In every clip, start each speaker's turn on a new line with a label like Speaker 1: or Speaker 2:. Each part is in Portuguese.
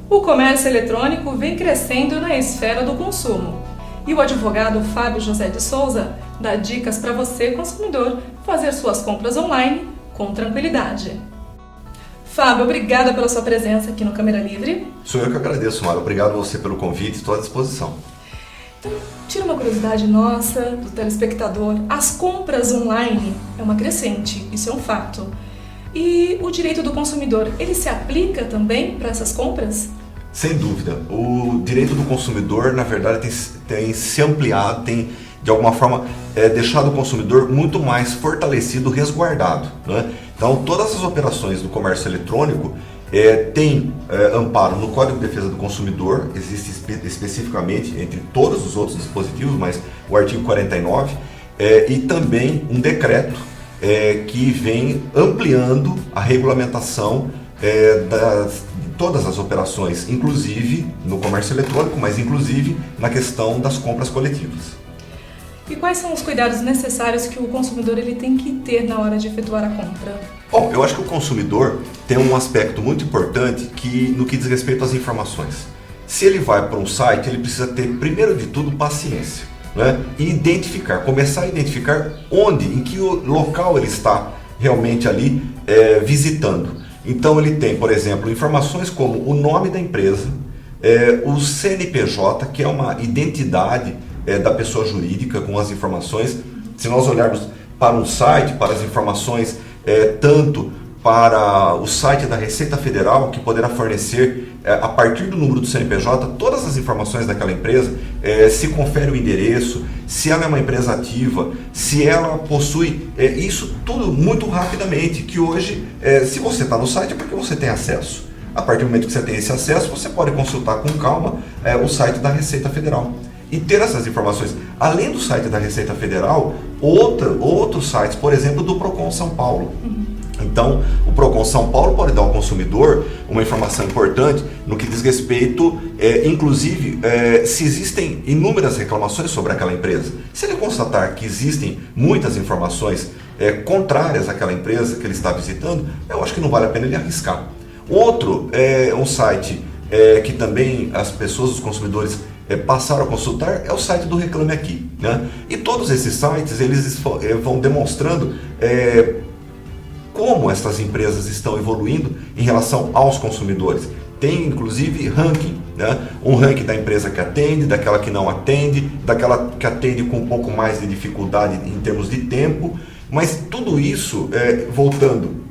Speaker 1: O comércio eletrônico vem crescendo na esfera do consumo. E o advogado Fábio José de Souza dá dicas para você, consumidor, fazer suas compras online com tranquilidade. Fábio, obrigada pela sua presença aqui no Câmera Livre.
Speaker 2: Sou eu que agradeço, Mara. Obrigado a você pelo convite, estou à disposição.
Speaker 1: Então, tira uma curiosidade nossa, do telespectador. As compras online é uma crescente, isso é um fato. E o direito do consumidor, ele se aplica também para essas compras?
Speaker 2: Sem dúvida. O direito do consumidor, na verdade, tem se ampliado, tem, de alguma forma, deixado o consumidor muito mais fortalecido, resguardado, né? Então, todas as operações do comércio eletrônico têm amparo no Código de Defesa do Consumidor, existe especificamente entre todos os outros dispositivos, mas o artigo 49, e também um decreto que vem ampliando a regulamentação de todas as operações, inclusive no comércio eletrônico, mas inclusive na questão das compras coletivas.
Speaker 1: E quais são os cuidados necessários que o consumidor ele tem que ter na hora de efetuar a compra?
Speaker 2: Bom, eu acho que o consumidor tem um aspecto muito importante no que diz respeito às informações. Se ele vai para um site, ele precisa ter, primeiro de tudo, paciência, né? E começar a identificar em que local ele está realmente ali visitando. Então ele tem, por exemplo, informações como o nome da empresa, o CNPJ, que é uma identidade da pessoa jurídica com as informações. Se nós olharmos para um site, para as informações, tanto para o site da Receita Federal, que poderá fornecer, a partir do número do CNPJ, todas as informações daquela empresa, se confere o endereço, se ela é uma empresa ativa, se ela possui, isso tudo muito rapidamente, que hoje, se você está no site é porque você tem acesso. A partir do momento que você tem esse acesso, você pode consultar com calma o site da Receita Federal. E ter essas informações, além do site da Receita Federal, outros sites, por exemplo, do Procon São Paulo. Então, o Procon São Paulo pode dar ao consumidor uma informação importante no que diz respeito, inclusive, se existem inúmeras reclamações sobre aquela empresa. Se ele constatar que existem muitas informações contrárias àquela empresa que ele está visitando, eu acho que não vale a pena ele arriscar. Outro é um site que também as pessoas, os consumidores, passaram a consultar, é o site do Reclame Aqui, né? E todos esses sites eles vão demonstrando como essas empresas estão evoluindo em relação aos consumidores. Tem inclusive ranking, né? Um ranking da empresa que atende, daquela que não atende, daquela que atende com um pouco mais de dificuldade em termos de tempo, mas tudo isso voltando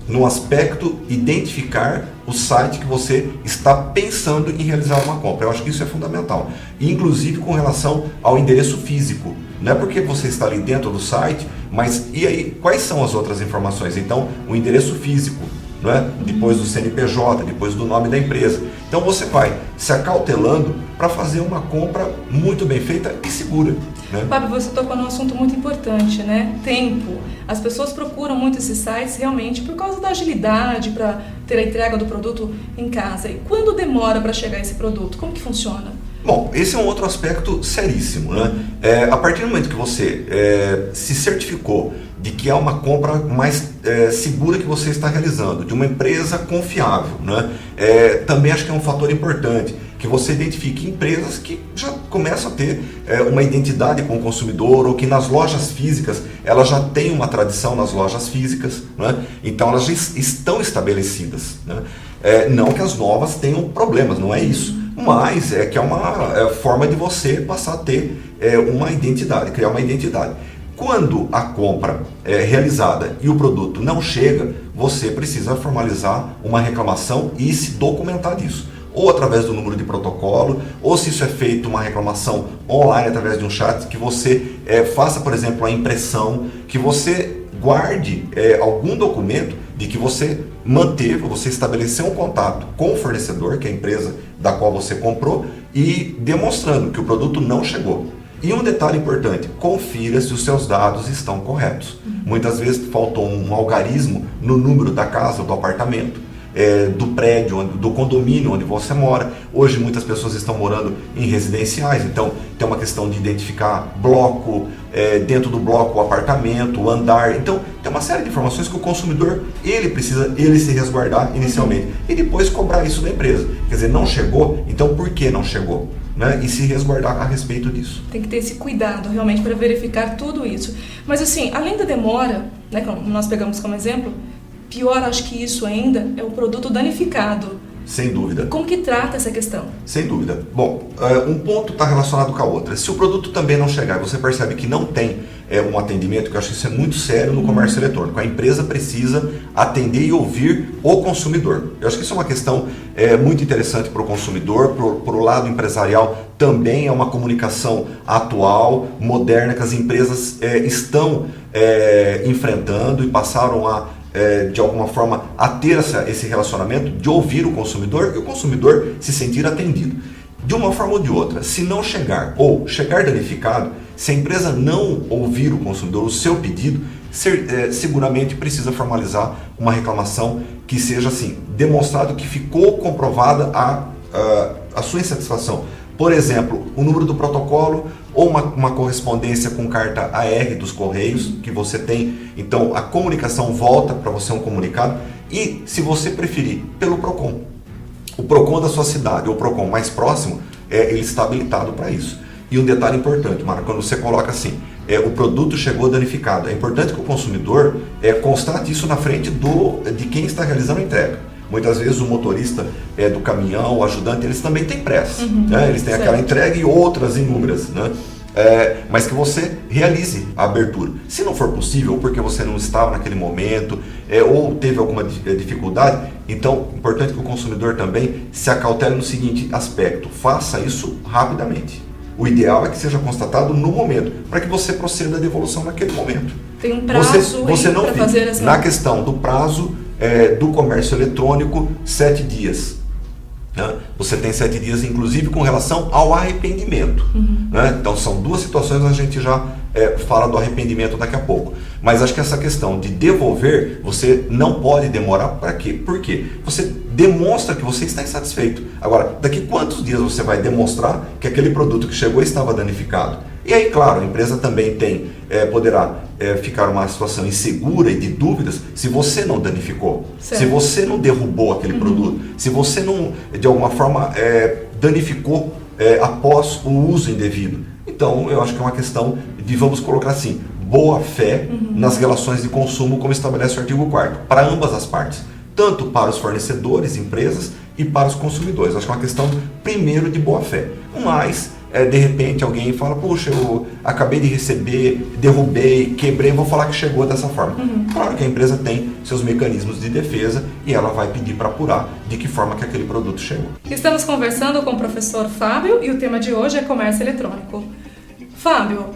Speaker 2: no aspecto identificar o site que você está pensando em realizar uma compra. Eu acho que isso é fundamental. E, inclusive com relação ao endereço físico. Não é porque você está ali dentro do site, mas e aí, quais são as outras informações? Então, o endereço físico, não é? Depois do CNPJ, depois do nome da empresa. Então você vai se acautelando para fazer uma compra muito bem feita e segura, né?
Speaker 1: Fábio, você tocou num assunto muito importante, né? Tempo. As pessoas procuram muito esses sites realmente por causa da agilidade, para ter a entrega do produto em casa. E quando demora para chegar esse produto, como que funciona?
Speaker 2: Bom, esse é um outro aspecto seríssimo, né? A partir do momento que você se certificou de que é uma compra mais segura que você está realizando, de uma empresa confiável, né? Também acho que é um fator importante, que você identifique empresas que já começam a ter uma identidade com o consumidor, ou que nas lojas físicas, elas já têm uma tradição nas lojas físicas, né? Então elas já estão estabelecidas, né? Não que as novas tenham problemas, não é isso, mas que é uma forma de você passar a ter uma identidade, criar uma identidade. Quando a compra é realizada e o produto não chega, você precisa formalizar uma reclamação e se documentar disso. Ou através do número de protocolo, ou se isso é feito uma reclamação online através de um chat, que você faça, por exemplo, a impressão, que você guarde algum documento de que você manteve, você estabeleceu um contato com o fornecedor, que é a empresa da qual você comprou, e demonstrando que o produto não chegou. E um detalhe importante, confira se os seus dados estão corretos. Muitas vezes faltou um algarismo no número da casa ou do apartamento. do prédio, do condomínio onde você mora. Hoje muitas pessoas estão morando em residenciais, então tem uma questão de identificar bloco, dentro do bloco o apartamento, o andar. Então tem uma série de informações que o consumidor precisa se resguardar inicialmente e depois cobrar isso da empresa. Quer dizer, não chegou, então por que não chegou? Né? E se resguardar a respeito disso.
Speaker 1: Tem que ter esse cuidado realmente para verificar tudo isso. Mas assim, além da demora, né, como nós pegamos como exemplo, pior acho que isso ainda é o produto danificado.
Speaker 2: Sem dúvida.
Speaker 1: Como que trata essa questão?
Speaker 2: Sem dúvida. Bom, um ponto está relacionado com a outra. Se o produto também não chegar e você percebe que não tem um atendimento, que eu acho que isso é muito sério no comércio eletrônico, a empresa precisa atender e ouvir o consumidor. Eu acho que isso é uma questão muito interessante para o consumidor, para o lado empresarial também é uma comunicação atual, moderna, que as empresas estão enfrentando e passaram de alguma forma a ter esse relacionamento de ouvir o consumidor e o consumidor se sentir atendido. De uma forma ou de outra, se não chegar ou chegar danificado, se a empresa não ouvir o consumidor, o seu pedido, seguramente precisa formalizar uma reclamação que seja assim, demonstrado que ficou comprovada a sua insatisfação. Por exemplo, o número do protocolo ou uma correspondência com carta AR dos Correios que você tem. Então, a comunicação volta para você um comunicado e, se você preferir, pelo PROCON. O PROCON da sua cidade ou o PROCON mais próximo, ele está habilitado para isso. E um detalhe importante, Mara, quando você coloca assim, o produto chegou danificado, é importante que o consumidor constate isso na frente de quem está realizando a entrega. Muitas vezes o motorista do caminhão, o ajudante, eles também têm pressa. Né? Eles têm aquela entrega e outras inúmeras. Né? Mas que você realize a abertura. Se não for possível, ou porque você não estava naquele momento, ou teve alguma dificuldade, então é importante que o consumidor também se acautele no seguinte aspecto: faça isso rapidamente. O ideal é que seja constatado no momento, para que você proceda a devolução naquele momento.
Speaker 1: Tem um prazo para fazer essa...
Speaker 2: Na questão do prazo do comércio eletrônico, 7 dias. Né? Você tem 7 dias, inclusive, com relação ao arrependimento. Né? Então, são duas situações, a gente já fala do arrependimento daqui a pouco. Mas acho que essa questão de devolver, você não pode demorar. Para quê? Por quê? Você demonstra que você está insatisfeito. Agora, daqui quantos dias você vai demonstrar que aquele produto que chegou estava danificado? E aí, claro, a empresa também poderá ficar uma situação insegura e de dúvidas se você não danificou, se você não derrubou aquele produto, se você não, de alguma forma, danificou após o uso indevido. Então, eu acho que é uma questão de, vamos colocar assim, boa fé nas relações de consumo, como estabelece o artigo 4º, para ambas as partes, tanto para os fornecedores, empresas, e para os consumidores. Acho que é uma questão, primeiro, de boa fé. Mas, de repente, alguém fala, puxa, eu acabei de receber, derrubei, quebrei, vou falar que chegou dessa forma. Claro que a empresa tem seus mecanismos de defesa e ela vai pedir para apurar de que forma que aquele produto chegou.
Speaker 1: Estamos conversando com o professor Fábio e o tema de hoje é comércio eletrônico. Fábio,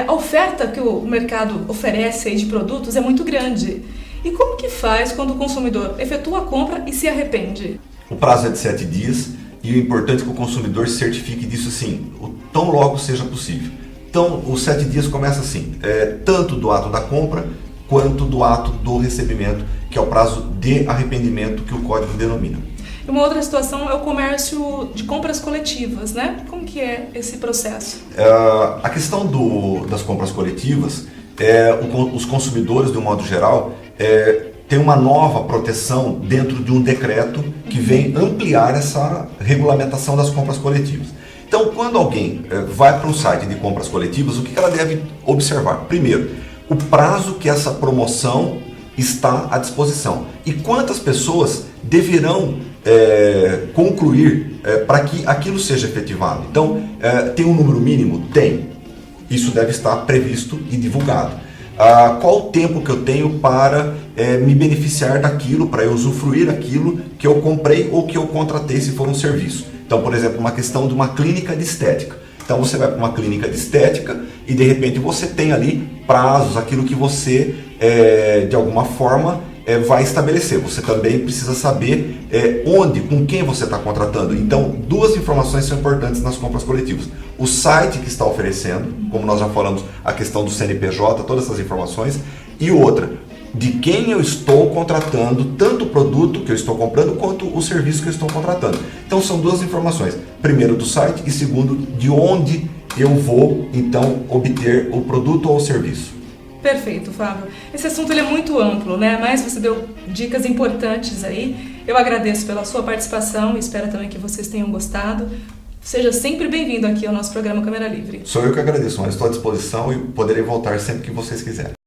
Speaker 1: a oferta que o mercado oferece aí de produtos é muito grande. E como que faz quando o consumidor efetua a compra e se arrepende?
Speaker 2: O prazo é de 7 dias e o importante é que o consumidor se certifique disso assim, o tão logo seja possível. Então, os 7 dias começa assim, tanto do ato da compra quanto do ato do recebimento, que é o prazo de arrependimento que o código denomina.
Speaker 1: Uma outra situação é o comércio de compras coletivas, né? Como que é esse processo?
Speaker 2: A questão das compras coletivas, os consumidores, de um modo geral, tem uma nova proteção dentro de um decreto que vem ampliar essa regulamentação das compras coletivas. Então, quando alguém vai para um site de compras coletivas, o que ela deve observar? Primeiro, o prazo que essa promoção está à disposição e quantas pessoas deverão concluir para que aquilo seja efetivado. Então, tem um número mínimo? Tem. Isso deve estar previsto e divulgado. Qual o tempo que eu tenho para me beneficiar daquilo, para eu usufruir aquilo que eu comprei ou que eu contratei se for um serviço. Então, por exemplo, uma questão de uma clínica de estética. Então, você vai para uma clínica de estética e, de repente, você tem ali prazos, aquilo que você, de alguma forma, vai estabelecer. Você também precisa saber onde, com quem você está contratando. Então, duas informações são importantes nas compras coletivas. O site que está oferecendo, como nós já falamos, a questão do CNPJ, todas essas informações. E outra, de quem eu estou contratando, tanto o produto que eu estou comprando quanto o serviço que eu estou contratando. Então são duas informações, primeiro do site e segundo de onde eu vou então obter o produto ou o serviço.
Speaker 1: Perfeito, Fábio. Esse assunto ele é muito amplo, né? Mas você deu dicas importantes aí. Eu agradeço pela sua participação e espero também que vocês tenham gostado. Seja sempre bem-vindo aqui ao nosso programa Câmera Livre.
Speaker 2: Sou eu que agradeço, mas estou à disposição e poderei voltar sempre que vocês quiserem.